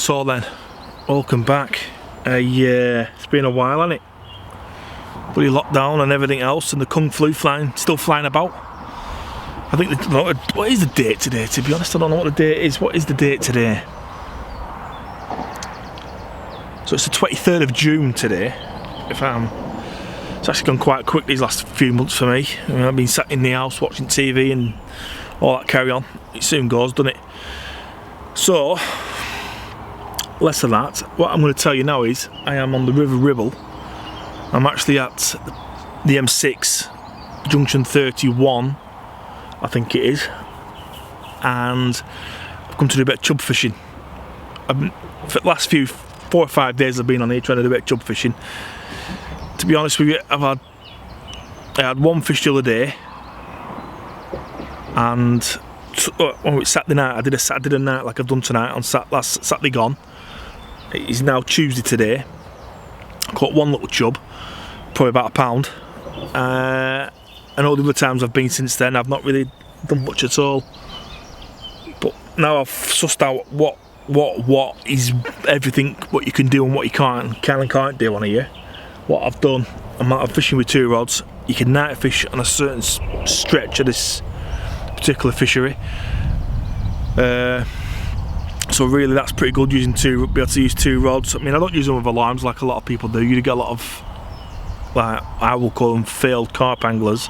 So then, welcome back. It's been a while, hasn't it? Bloody lockdown and everything else, and the Kung Flu still flying about. I think, what is the date today, to be honest? I don't know what the date is. What is the date today? So it's the 23rd of June today. It's actually gone quite quick these last few months for me. I mean, I've been sat in the house watching TV and all that carry on. It soon goes, doesn't it? So, less of that. What I'm going to tell you now is I am on the River Ribble. I'm actually at the M6, junction 31, I think it is. And I've come to do a bit of chub fishing. For the last 4 or 5 days I've been on here trying to do a bit of chub fishing. To be honest with you, I had one fish the other day, and when it was Saturday night, I did a night like I've done tonight on last Saturday gone. It is now Tuesday today. I caught one little chub, probably about a pound, and all the other times I've been since then I've not really done much at all. But now I've sussed out what is everything, what you can do and what you can and can't do on here. What I've done, I'm fishing with 2 rods. You can night fish on a certain stretch of this particular fishery. So really that's pretty good, be able to use 2 rods. I mean, I don't use them with alarms like a lot of people do. You get a lot of, like, I will call them failed carp anglers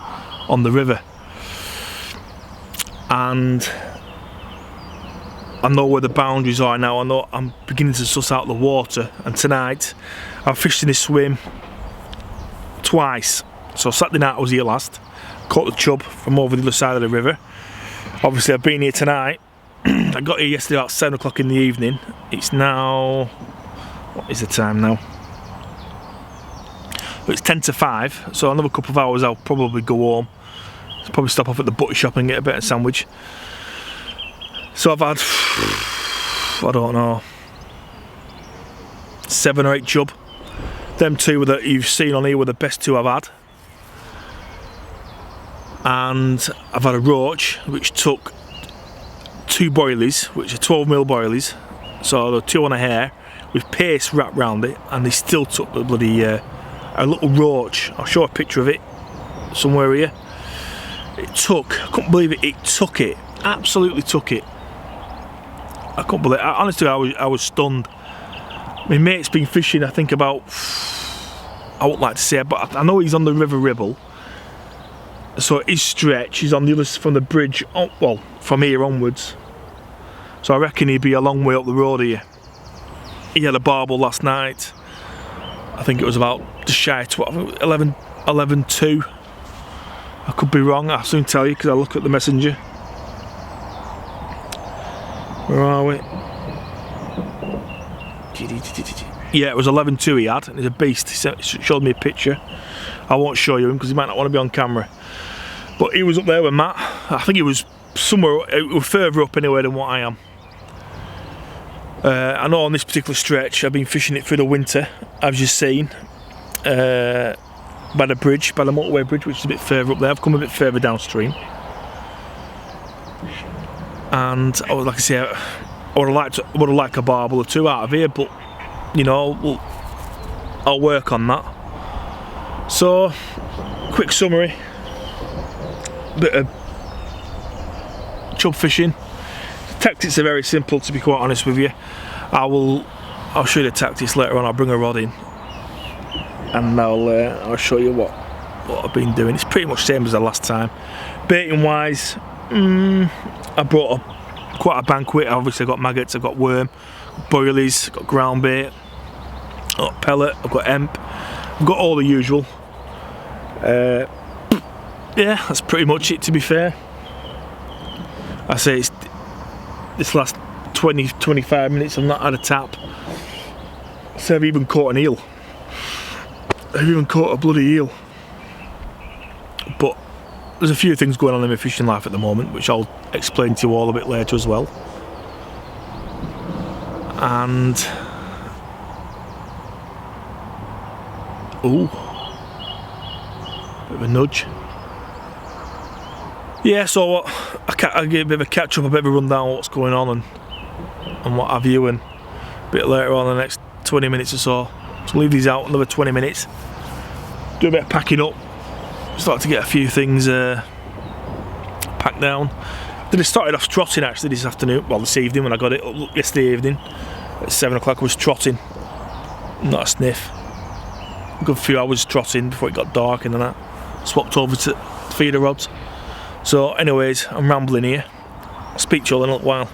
on the river. And I know where the boundaries are now. I know I'm beginning to suss out the water. And tonight I've fished in this swim twice. So Saturday night I was here last, caught the chub from over the other side of the river. Obviously I've been here tonight. I got here yesterday about 7 o'clock in the evening. It's now, what is the time now? Well, it's 10 to 5, so another couple of hours I'll probably go home. I'll probably stop off at the butcher shop and get a bit of sandwich. So I've had, I don't know, 7 or 8 chub. Them 2 that you've seen on here were the best 2 I've had. And I've had a roach which took 2 boilies, which are 12mm boilies. So the 2 on a hair with paste wrapped round it, and they still took the bloody a little roach. I'll show a picture of it somewhere here. I couldn't believe it. It took it, absolutely took it. I couldn't believe it. Honestly, I was stunned. My mate's been fishing, I think about, I wouldn't like to say, but I know he's on the River Ribble. So his stretch, he's on the other, from the bridge, well, from here onwards. So I reckon he'd be a long way up the road here. He had a barbel last night. I think it was about just shy of 11.2. I could be wrong, I'll soon tell you because I'll look at the messenger. Where are we? Yeah, it was 11.2 he had, and he's a beast. He showed me a picture. I won't show you him because he might not want to be on camera. But he was up there with Matt. I think he was further up anyway than what I am. I know on this particular stretch I've been fishing it through the winter, as you've seen, by the bridge, by the motorway bridge, which is a bit further up there. I've come a bit further downstream. And like I say, I would have liked a barbel or 2 out of here, but you know, I'll work on that. So, quick summary. Bit of chub fishing. Tactics are very simple, to be quite honest with you. I'll show you the tactics later on. I'll bring a rod in, and I'll show you what I've been doing. It's pretty much the same as the last time. Baiting wise, I brought quite a banquet. Obviously I've got maggots, I've got worm, boilies, I've got ground bait, I've got pellet, I've got emp, I've got all the usual. Yeah, that's pretty much it, to be fair. I say it's this last 20-25 minutes I've not had a tap. So I've even caught an eel. I've even caught a bloody eel. But there's a few things going on in my fishing life at the moment, which I'll explain to you all a bit later as well. And ooh, bit of a nudge. Yeah, so I get a bit of a catch up, a bit of a rundown of what's going on and what have you, and a bit later on, the next 20 minutes or so. So leave these out another 20 minutes. Do a bit of packing up. Start to get a few things packed down. Then I started off trotting actually this afternoon, well this evening when I got it up yesterday evening. At 7 o'clock I was trotting. Not a sniff. A good few hours trotting before it got dark and then that. Swapped over to feeder rods. So anyways, I'm rambling here. I'll speak to you all in a little while.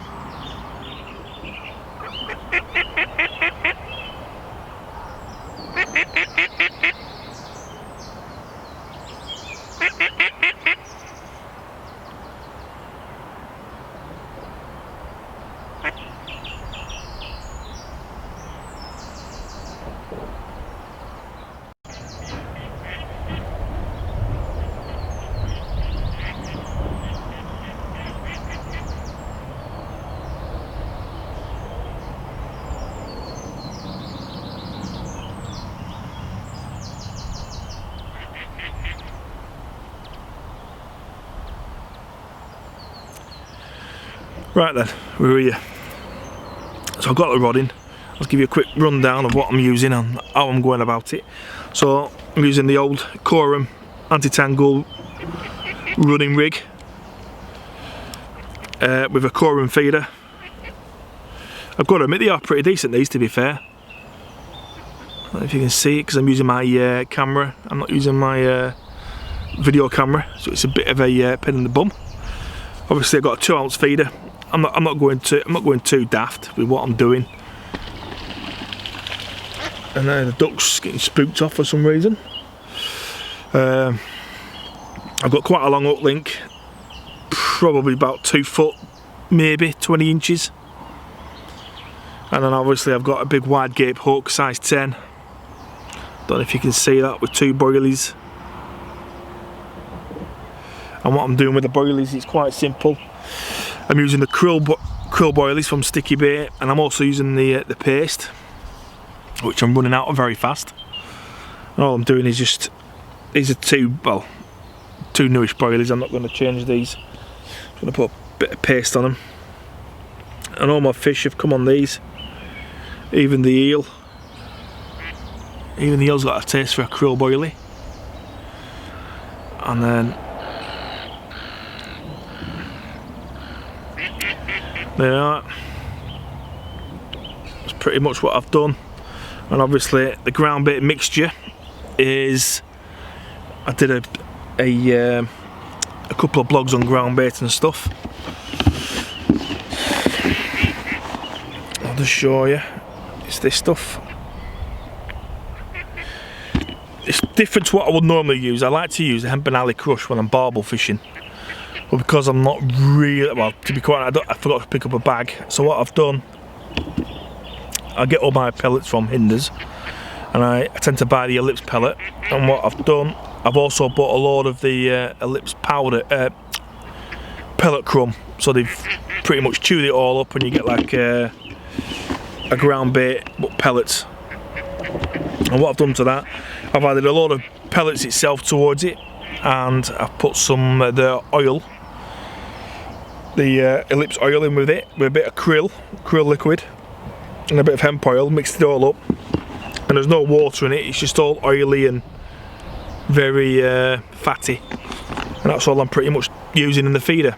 Right then, we're here. So I've got the rod in. I'll give you a quick rundown of what I'm using and how I'm going about it. So I'm using the old Corum anti-tangle running rig with a Corum feeder. I've got to admit they are pretty decent, these, to be fair. I don't know if you can see it because I'm using my camera. I'm not using my video camera, so it's a bit of a pain in the bum. Obviously I've got a 2-ounce feeder. I'm not going too daft with what I'm doing. And then the duck's getting spooked off for some reason. I've got quite a long hook link, probably about 2 foot, maybe 20 inches. And then obviously I've got a big wide gape hook, size 10. Don't know if you can see that, with 2 boilies. And what I'm doing with the boilies is quite simple. I'm using the krill boilies from Sticky Bait, and I'm also using the paste, which I'm running out of very fast. And all I'm doing is just, these are two newish boilies. I'm not going to change these. I'm going to put a bit of paste on them. And all my fish have come on these. Even the eel. Even the eel's got a taste for a krill boilie. And then there you are. That's pretty much what I've done. And obviously the ground bait mixture is, I did a couple of blogs on ground bait and stuff. I'll just show you. It's this stuff. It's different to what I would normally use. I like to use the hemp and alley crush when I'm barbel fishing. But because I'm not really, well, to be quite honest, I forgot to pick up a bag. So what I've done, I get all my pellets from Hinders, and I tend to buy the Ellipse pellet. And what I've done, I've also bought a load of the Ellipse powder, pellet crumb. So they've pretty much chewed it all up, and you get like a ground bait but pellets. And what I've done to that, I've added a load of pellets itself towards it, and I've put some the oil, the Ellipse oil in with it, with a bit of krill liquid and a bit of hemp oil, mixed it all up, and there's no water in it, it's just all oily and very fatty, and that's all I'm pretty much using in the feeder.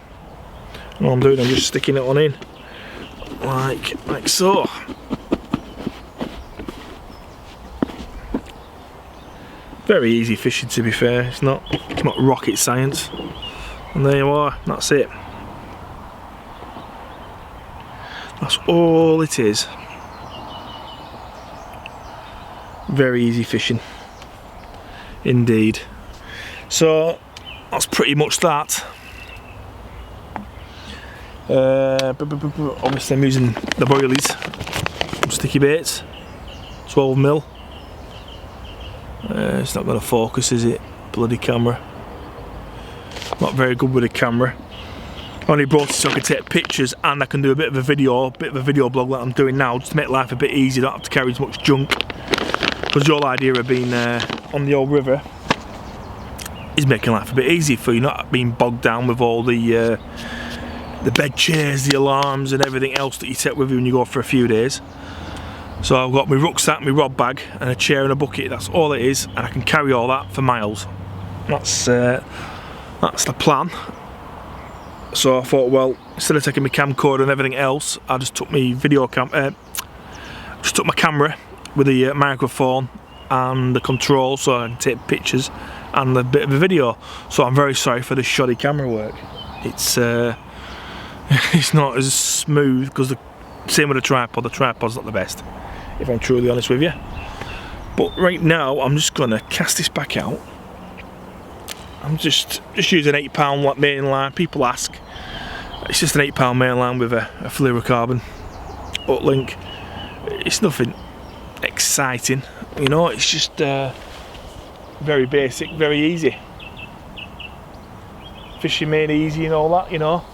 And all I'm doing, I'm just sticking it on in like so. Very easy fishing, to be fair. It's not rocket science. And there you are, that's it. That's all it is. Very easy fishing indeed. So that's pretty much that. Obviously I'm using the boilies from Sticky Baits, 12mm. It's not going to focus, is it? Bloody camera. Not very good with the camera. I only brought it so I could take pictures, and I can do a bit of a video blog like I'm doing now, just to make life a bit easier. Don't have to carry as much junk. Because the whole idea of being on the old river is making life a bit easier for you, not being bogged down with all the bed chairs, the alarms, and everything else that you take with you when you go for a few days. So I've got my rucksack, my rod bag and a chair and a bucket. That's all it is, and I can carry all that for miles. That's the plan. So I thought, well, instead of taking my camcorder and everything else, I just took my my camera with the microphone and the control, so I can take pictures and a bit of a video. So I'm very sorry for the shoddy camera work. It's it's not as smooth, because the same with the tripod's not the best, if I'm truly honest with you. But right now I'm just gonna cast this back out. I'm just using an £8 main line. People ask, it's just an £8 main line with a fluorocarbon uplink. It's nothing exciting, you know, it's just very basic, very easy. Fishing made easy and all that, you know.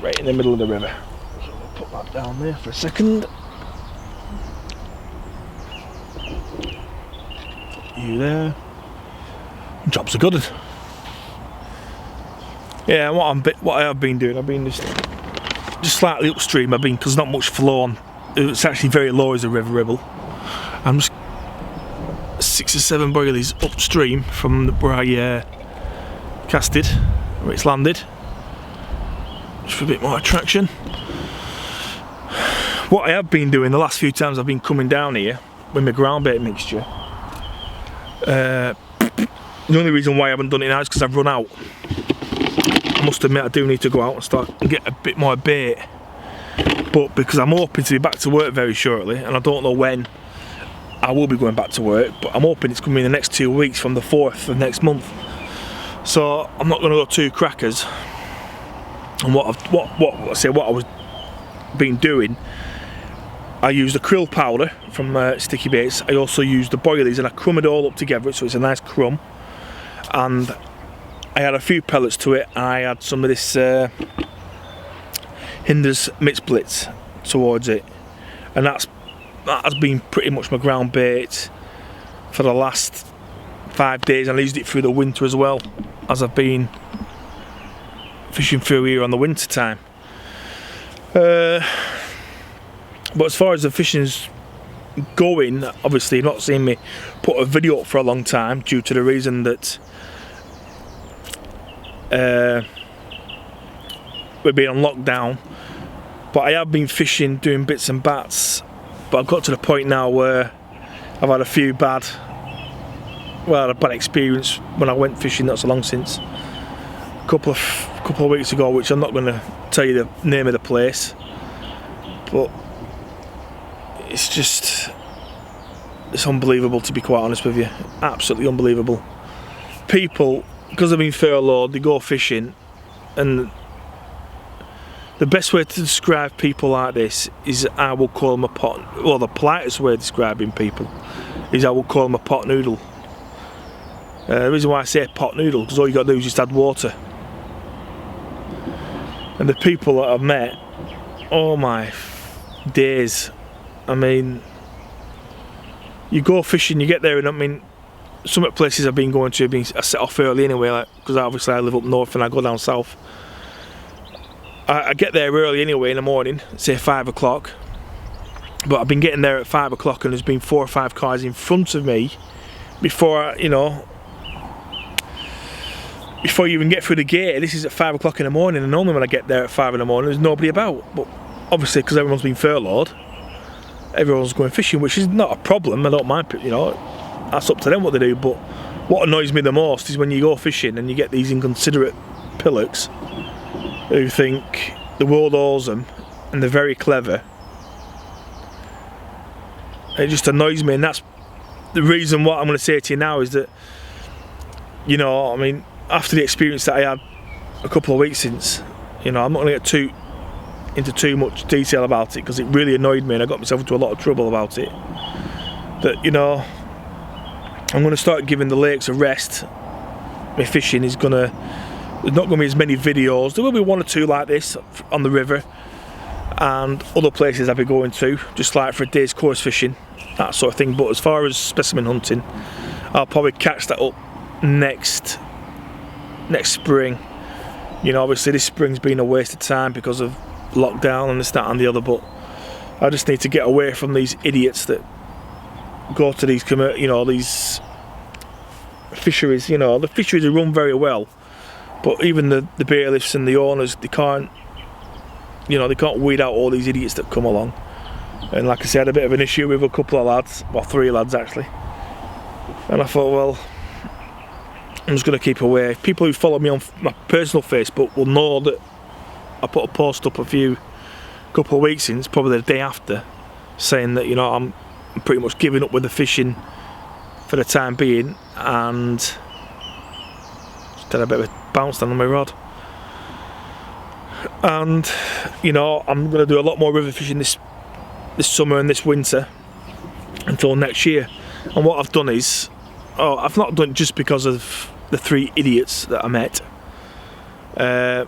Right in the middle of the river. So I'll put that down there for a second. You there. Jobs are good. Yeah, what I have been doing, I've been just slightly upstream. Because there's not much flow on. It's actually very low as a river, Ribble. I'm just 6 or 7 boilies upstream from where I casted, where it's landed, just for a bit more attraction. What I have been doing the last few times I've been coming down here with my ground bait mixture, the only reason why I haven't done it now is because I've run out. I must admit I do need to go out and start and get a bit more bait, but because I'm hoping to be back to work very shortly, and I don't know when I will be going back to work, but I'm hoping it's going to be in the next 2 weeks, from the 4th of next month. So I'm not going to go too crackers. And what I was been doing, I used the krill powder from Sticky Baits. I also used the boilies, and I crumb it all up together so it's a nice crumb. And I had a few pellets to it, and I had some of this Hinder's Mitz Blitz towards it, and that has been pretty much my ground bait for the last 5 days. And I used it through the winter as well, as I've been fishing through here on the winter time. But as far as the fishing's going, obviously you've not seen me put a video up for a long time, due to the reason that we've been on lockdown. But I have been fishing, doing bits and bats, but I've got to the point now where I've had a bad experience when I went fishing not so long since, a couple of weeks ago, which I'm not going to tell you the name of the place, but it's unbelievable, to be quite honest with you. Absolutely unbelievable. People, because they've been furloughed, they go fishing, and the best way to describe people like this is, I will call them the politest way of describing people is I will call them a pot noodle. The reason why I say pot noodle, because all you got to do is just add water. And the people that I've met, oh my days, I mean, you go fishing, you get there, and I mean, some of the places I've been going to, I set off early anyway, like, because obviously I live up north and I go down south. I get there early anyway in the morning, say 5 o'clock, but I've been getting there at 5 o'clock and there's been 4 or 5 cars in front of me before you even get through the gate. This is at 5 o'clock in the morning, and normally when I get there at 5 in the morning there's nobody about, but obviously because everyone's been furloughed, everyone's going fishing, which is not a problem. I don't mind, that's up to them what they do. But what annoys me the most is when you go fishing and you get these inconsiderate pillocks who think the world owes them, and they're very clever. It just annoys me, and that's the reason. What I'm going to say to you now is that, I mean, after the experience that I had a couple of weeks since, I'm not going to get into too much detail about it, because it really annoyed me and I got myself into a lot of trouble about it. That, I'm going to start giving the lakes a rest. My fishing is there's not going to be as many videos. There will be 1 or 2 like this on the river and other places I'll be going to, just like for a day's course fishing, that sort of thing. But as far as specimen hunting, I'll probably catch that up next spring, You know, obviously this spring's been a waste of time because of lockdown and this, that and the other, but I just need to get away from these idiots that go to these, you know, these fisheries. You know, the fisheries are run very well, but even the bailiffs and the owners, they can't, you know, they can't weed out all these idiots that come along. And like I said, I had a bit of an issue with a couple of lads, well 3 lads actually, and I thought, well, I'm just going to keep away. People who follow me on my personal Facebook will know that I put a post up a couple of weeks since, probably the day after, saying that, you know, I'm pretty much giving up with the fishing for the time being, and just had a bit of a bounce down on my rod. And you know, I'm going to do a lot more river fishing this summer and this winter until next year. And what I've done is, I've not done it just because of the 3 idiots that I met. I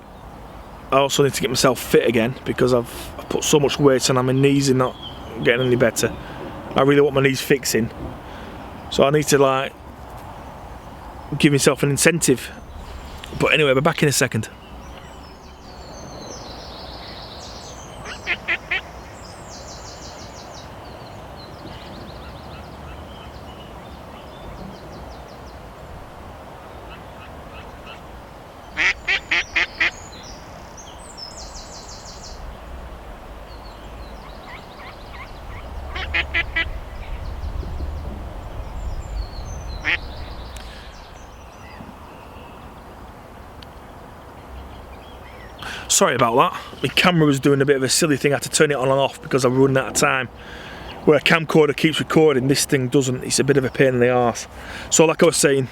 also need to get myself fit again because I've put so much weight on my knees and not getting any better. I really want my knees fixing, so I need to like give myself an incentive. But anyway, we're back in a second. Sorry about that, my camera was doing a bit of a silly thing. I had to turn it on and off because I was running out of time. Where a camcorder keeps recording, this thing doesn't. It's a bit of a pain in the arse. So like I was saying,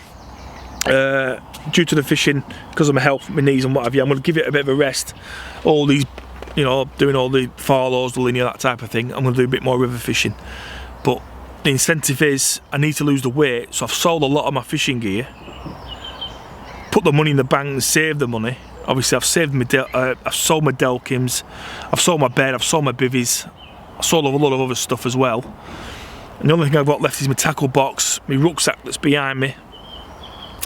due to the fishing, because of my health, my knees and what have you, I'm going to give it a bit of a rest. All these, you know, doing all the Farlows, the linear, that type of thing, I'm going to do a bit more river fishing. But the incentive is, I need to lose the weight, so I've sold a lot of my fishing gear, put the money in the bank and saved the money. Obviously I've saved my I've sold my Delkims, I've sold my bed, I've sold my bivvies, I sold a lot of other stuff as well. And the only thing I've got left is my tackle box, my rucksack that's behind me.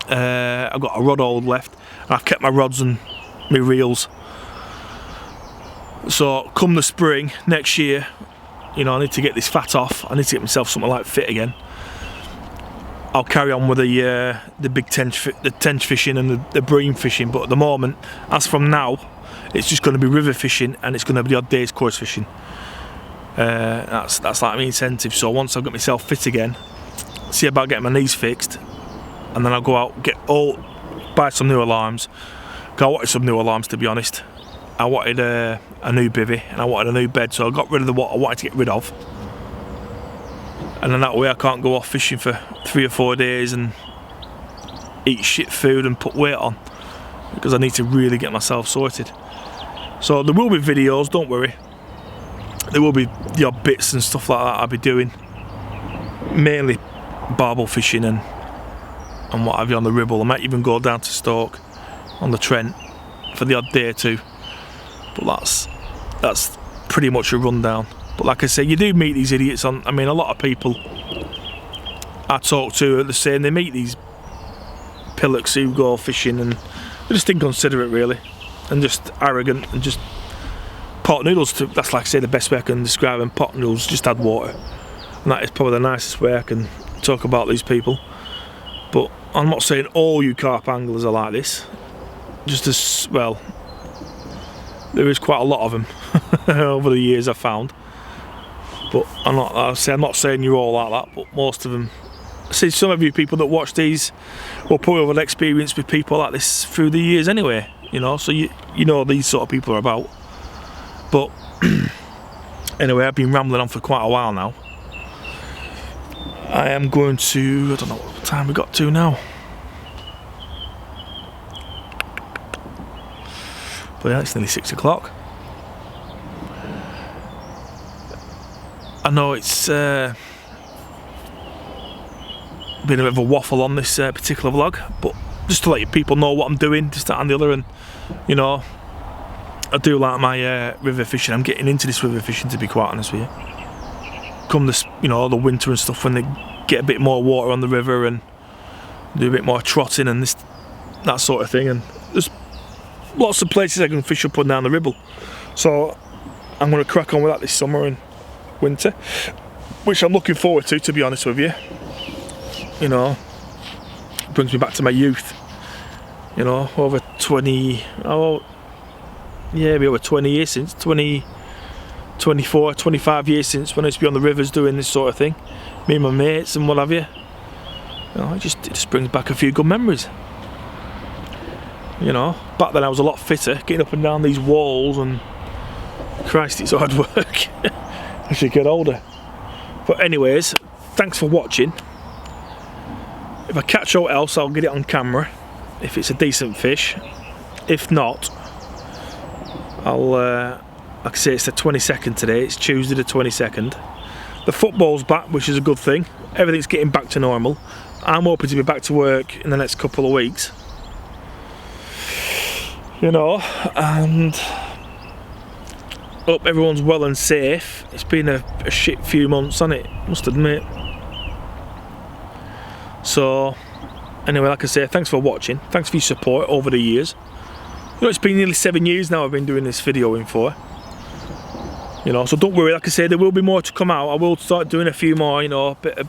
I've got a rod hold left, and I've kept my rods and my reels. So come the spring next year, you know, I need to get this fat off. I need to get myself something like fit again. I'll carry on with the big tench fishing and the bream fishing, but at the moment, as from now, it's just going to be river fishing, and it's going to be the odd day's course fishing. That's like my incentive. So once I've got myself fit again, see about getting my knees fixed, and then I'll go out, buy some new alarms. I wanted some new alarms, to be honest. I wanted a new bivvy and I wanted a new bed, so I got rid of what I wanted to get rid of. And then that way I can't go off fishing for 3 or 4 days and eat shit food and put weight on, because I need to really get myself sorted. So there will be videos, don't worry. There will be the odd bits and stuff like that I'll be doing. Mainly barbel fishing and what have you on the Ribble. I might even go down to Stoke on the Trent for the odd day or two. But that's pretty much a rundown. But like I say, you do meet these idiots on. I mean, a lot of people I talk to are the same. They meet these pillocks who go fishing and they're just inconsiderate, really, and just arrogant and just pot noodles. That's like I say the best way I can describe them. Pot noodles, just add water, and that is probably the nicest way I can talk about these people. But I'm not saying all you carp anglers are like this. Just as well, there is quite a lot of them over the years I've found. But I'm not saying you're all like that, but most of them. I see some of you people that watch these will probably have an experience with people like this through the years anyway, you know, so you know these sort of people are about. But anyway, I've been rambling on for quite a while now. I am going to, I don't know what time we got to now. But yeah, it's nearly 6 o'clock. I know it's been a bit of a waffle on this particular vlog, but just to let you people know what I'm doing, just that and the other, and you know, I do like my river fishing. I'm getting into this river fishing, to be quite honest with you. Come this, you know, the winter and stuff, when they get a bit more water on the river and do a bit more trotting and that sort of thing, and just lots of places I can fish up and down the Ribble. So I'm going to crack on with that this summer and winter, which I'm looking forward to be honest with you. You know, it brings me back to my youth. You know, over 20, oh yeah, maybe over 20 years since, 24, 25 years since when I used to be on the rivers doing this sort of thing. Me and my mates and what have you. You know, it just brings back a few good memories. You know, back then I was a lot fitter, getting up and down these walls, and Christ, it's hard work as you get older. But anyways, thanks for watching. If I catch aught else, I'll get it on camera if it's a decent fish. If not, I'll like I say, it's the 22nd today. It's Tuesday the 22nd. The football's back, which is a good thing. Everything's getting back to normal. I'm hoping to be back to work in the next couple of weeks. You know, and hope everyone's well and safe. It's been a shit few months, hasn't it? Must admit. So, anyway, like I say, thanks for watching. Thanks for your support over the years. You know, it's been nearly 7 years now I've been doing this videoing for. You know, so don't worry, like I say, there will be more to come out. I will start doing a few more, you know, a bit of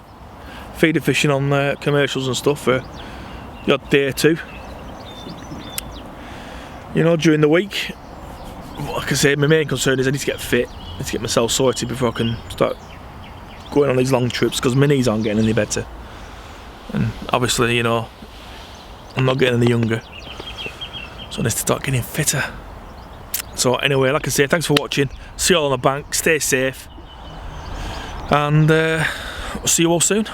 feeder fishing on commercials and stuff for the odd day or two. You know, during the week. Like I say, my main concern is I need to get fit. I need to get myself sorted before I can start going on these long trips, because my knees aren't getting any better. And obviously, you know, I'm not getting any younger. So I need to start getting fitter. So anyway, like I say, thanks for watching. See you all on the bank. Stay safe. And I'll see you all soon.